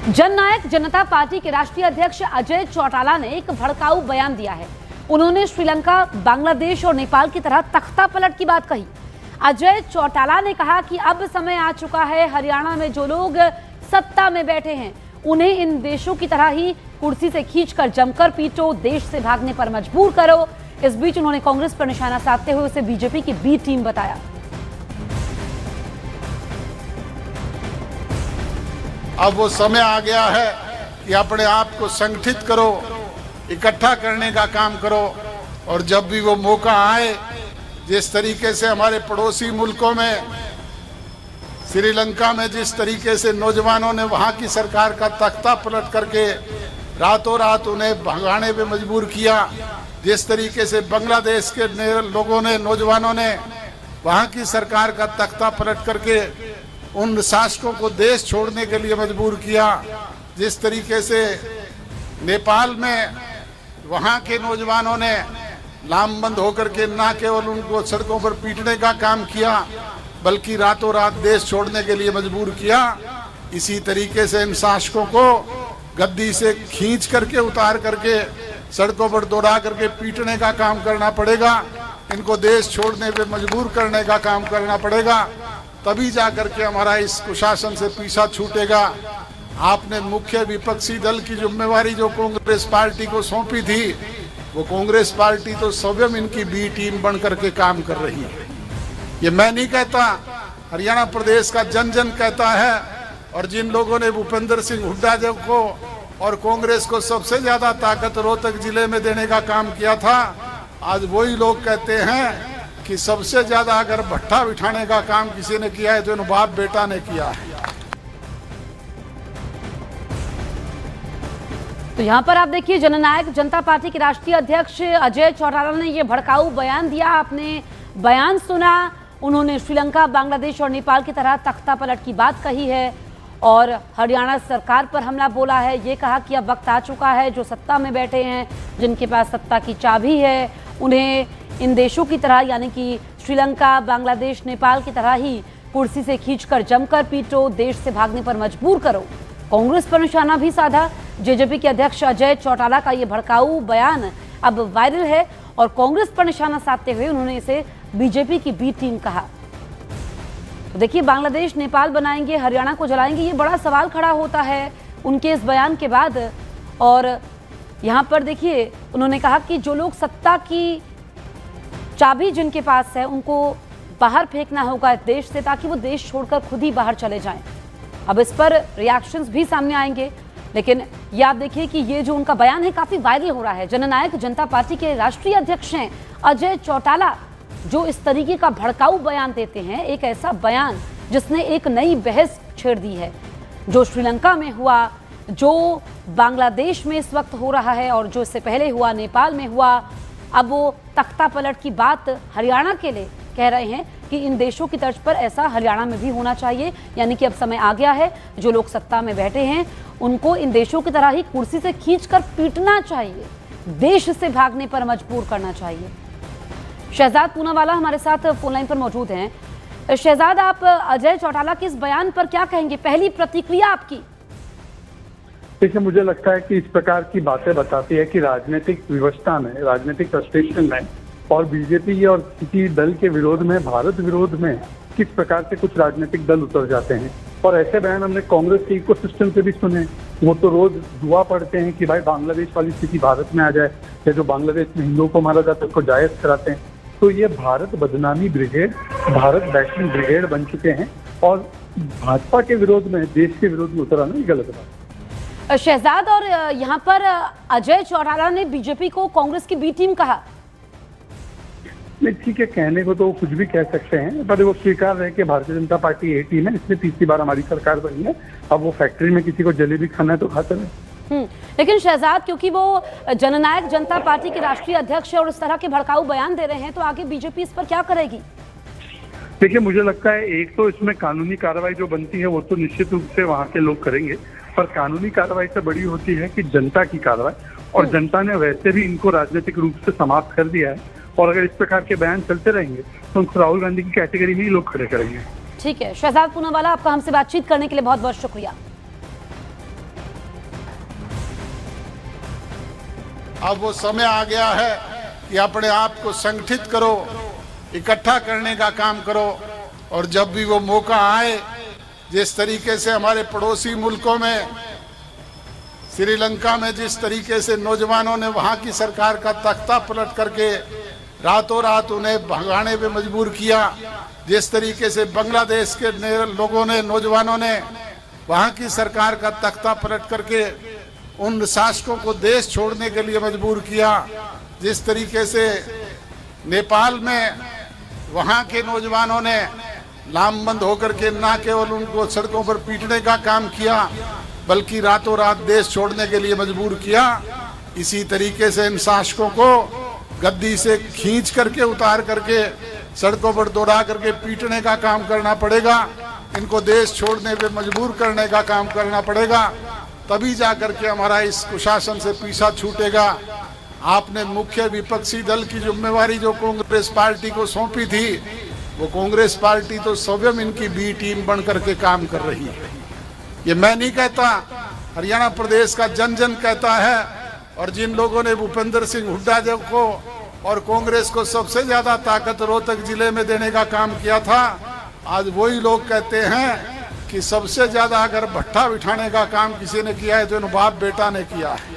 जननायक जनता party के राष्ट्रीय अध्यक्ष अजय चौटाला ने एक भड़काऊ बयान दिया है। उन्होंने श्रीलंका, बांग्लादेश और नेपाल की तरह तख्ता पलट की बात कही। अजय चौटाला ने कहा कि अब समय आ चुका है, हरियाणा में जो लोग सत्ता में बैठे हैं उन्हें इन देशों की तरह ही कुर्सी से खींचकर जमकर पीटो, देश से भागने पर मजबूर करो। इस बीच उन्होंने कांग्रेस पर निशाना साधते हुए उसे बीजेपी की बी टीम बताया। अब वो समय आ गया है कि अपने आप को संगठित करो, इकट्ठा करने का काम करो, और जब भी वो मौका आए, जिस तरीके से हमारे पड़ोसी मुल्कों में, श्रीलंका में जिस तरीके से नौजवानों ने वहाँ की सरकार का तख्ता पलट करके रातों रात उन्हें भगाने पे मजबूर किया, जिस तरीके से बांग्लादेश के लोगों ने, नौजवानों ने वहाँ की सरकार का तख्ता पलट करके उन शासकों को देश छोड़ने के लिए मजबूर किया, जिस तरीके से नेपाल में वहाँ के नौजवानों ने लामबंद होकर के न केवल उनको सड़कों पर पीटने का काम किया बल्कि रातों रात देश छोड़ने के लिए मजबूर किया, इसी तरीके से इन शासकों को गद्दी से खींच करके, उतार करके, सड़कों पर दौड़ा करके पीटने का काम करना पड़ेगा। इनको देश छोड़ने पे मजबूर करने का काम करना पड़ेगा, तभी जाकर के हमारा इस कुशासन से पीछा छूटेगा। आपने मुख्य विपक्षी दल की जिम्मेवारी जो कांग्रेस पार्टी को सौंपी थी, वो कांग्रेस पार्टी तो स्वयं इनकी बी टीम बन करके काम कर रही है। ये मैं नहीं कहता, हरियाणा प्रदेश का जन जन कहता है। और जिन लोगों ने भूपेंद्र सिंह हुड्डा जब को और कांग्रेस को सबसे ज्यादा ताकत रोहतक जिले में देने का काम किया था, आज वही लोग कहते हैं कि सबसे ज्यादा अगर भट्ठा बिठाने का काम किसी ने किया है तो इन बाप बेटा ने किया है। तो यहाँ पर आप देखिए, जननायक जनता पार्टी के राष्ट्रीय अध्यक्ष अजय चौटाला ने यह भड़काऊ बयान दिया। आपने बयान सुना, उन्होंने श्रीलंका, बांग्लादेश और नेपाल की तरह तख्ता पलट की बात कही है और हरियाणा सरकार पर हमला बोला है। ये कहा कि अब वक्त आ चुका है, जो सत्ता में बैठे हैं, जिनके पास सत्ता की चाबी है, उन्हें इन देशों की तरह यानी कि श्रीलंका, बांग्लादेश, नेपाल की तरह ही कुर्सी से खींचकर जमकर पीटो, देश से भागने पर मजबूर करो। कांग्रेस पर निशाना भी साधा। जेजेपी के अध्यक्ष अजय चौटाला का ये भड़काऊ बयान अब वायरल है और कांग्रेस पर निशाना साधते हुए उन्होंने इसे बीजेपी की बी टीम कहा। तो देखिए, बांग्लादेश नेपाल बनाएंगे, हरियाणा को जलाएंगे, ये बड़ा सवाल खड़ा होता है उनके इस बयान के बाद। और यहाँ पर देखिए, उन्होंने कहा कि जो लोग सत्ता की चाबी जिनके पास है उनको बाहर फेंकना होगा इस देश से, ताकि वो देश छोड़कर खुद ही बाहर चले जाएं। अब इस पर रिएक्शंस भी सामने आएंगे, लेकिन ये आप देखिए कि ये जो उनका बयान है काफी वायरल हो रहा है। जननायक जनता पार्टी के राष्ट्रीय अध्यक्ष हैं अजय चौटाला, जो इस तरीके का भड़काऊ बयान देते हैं, एक ऐसा बयान जिसने एक नई बहस छेड़ दी है। जो श्रीलंका में हुआ, जो बांग्लादेश में इस वक्त हो रहा है और जो इससे पहले हुआ नेपाल में हुआ, अब वो तख्ता पलट की बात हरियाणा के लिए कह रहे हैं कि इन देशों की तर्ज पर ऐसा हरियाणा में भी होना चाहिए। यानी कि अब समय आ गया है, जो लोग सत्ता में बैठे हैं उनको इन देशों की तरह ही कुर्सी से खींचकर पीटना चाहिए, देश से भागने पर मजबूर करना चाहिए। शहजाद पूनावाला हमारे साथ फोन लाइन पर मौजूद हैं। शहजाद, आप अजय चौटाला के इस बयान पर क्या कहेंगे? पहली प्रतिक्रिया आपकी। देखिए, मुझे लगता है कि इस प्रकार की बातें बताती है कि राजनीतिक व्यवस्था में, राजनीतिक फ्रस्ट्रेशन में और बीजेपी और किसी दल के विरोध में, भारत विरोध में किस प्रकार से कुछ राजनीतिक दल उतर जाते हैं। और ऐसे बयान हमने कांग्रेस के इकोसिस्टम से भी सुने। वो तो रोज दुआ पढ़ते हैं कि भाई बांग्लादेश वाली स्थिति भारत में आ जाए, या जो बांग्लादेश में हिंदुओं को मारा जाता है उसको जायज कराते हैं। तो ये भारत बदनामी ब्रिगेड, भारत बैशिंग ब्रिगेड बन चुके हैं और भाजपा के विरोध में, देश के विरोध में उतर आना ये गलत बात है। शहजाद, और यहाँ पर अजय चौटाला ने बीजेपी को कांग्रेस की बी टीम कहा। नहीं, ठीक है, कहने को तो कुछ भी कह सकते हैं, पर वो स्वीकार है कि भारतीय जनता पार्टी ए टीम है, इसमें तीसरी बार हमारी सरकार बनी है। अब वो फैक्ट्री में किसी को जलेबी खाना है तो खाते हैं। लेकिन शहजाद, क्योंकि वो जननायक जनता पार्टी के राष्ट्रीय अध्यक्ष है और इस तरह के भड़काऊ बयान दे रहे हैं, तो आगे बीजेपी इस पर क्या करेगी? देखिए, मुझे लगता है एक तो इसमें कानूनी कार्रवाई जो बनती है वो तो निश्चित रूप से वहाँ के लोग करेंगे, पर कानूनी कार्रवाई से बड़ी होती है कि जनता की कार्रवाई, और जनता ने वैसे भी इनको राजनीतिक रूप से समाप्त कर दिया है। और अगर इस प्रकार के बयान चलते रहेंगे तो उनको राहुल गांधी की कैटेगरी में ही लोग खड़े करेंगे। ठीक है, शहजाद पूनावाला, आपका हमसे बातचीत करने के लिए बहुत बहुत शुक्रिया। अब वो समय आ गया है कि अपने आप को संगठित करो, इकट्ठा करने का काम करो, और जब भी वो मौका आए, जिस तरीके से हमारे पड़ोसी मुल्कों में, श्रीलंका में जिस तरीके से नौजवानों ने वहाँ की सरकार का तख्ता पलट करके रातों रात उन्हें भगाने पे मजबूर किया, जिस तरीके से बांग्लादेश के लोगों ने, नौजवानों ने वहाँ की सरकार का तख्ता पलट करके उन शासकों को देश छोड़ने के लिए मजबूर किया, जिस तरीके से नेपाल में वहाँ के नौजवानों ने लामबंद होकर के न केवल उनको सड़कों पर पीटने का काम किया, बल्कि रातों रात देश छोड़ने के लिए मजबूर किया, इसी तरीके से इन शासकों को गद्दी से खींच करके, उतार करके, सड़कों पर दौड़ा करके पीटने का काम करना पड़ेगा। इनको देश छोड़ने पे मजबूर करने का काम करना पड़ेगा, तभी जा करके हमारा इस कुशासन से पीछा छूटेगा। आपने मुख्य विपक्षी दल की जिम्मेवारी जो कांग्रेस पार्टी को सौंपी थी, वो कांग्रेस पार्टी तो स्वयं इनकी बी टीम बन करके काम कर रही है। ये मैं नहीं कहता, हरियाणा प्रदेश का जन जन कहता है। और जिन लोगों ने भूपेंद्र सिंह हुड्डा जब को और कांग्रेस को सबसे ज्यादा ताकत रोहतक जिले में देने का काम किया था, आज वही लोग कहते हैं कि सबसे ज्यादा अगर भट्ठा बिठाने का काम किसी ने किया है तो इन बाप बेटा ने किया है।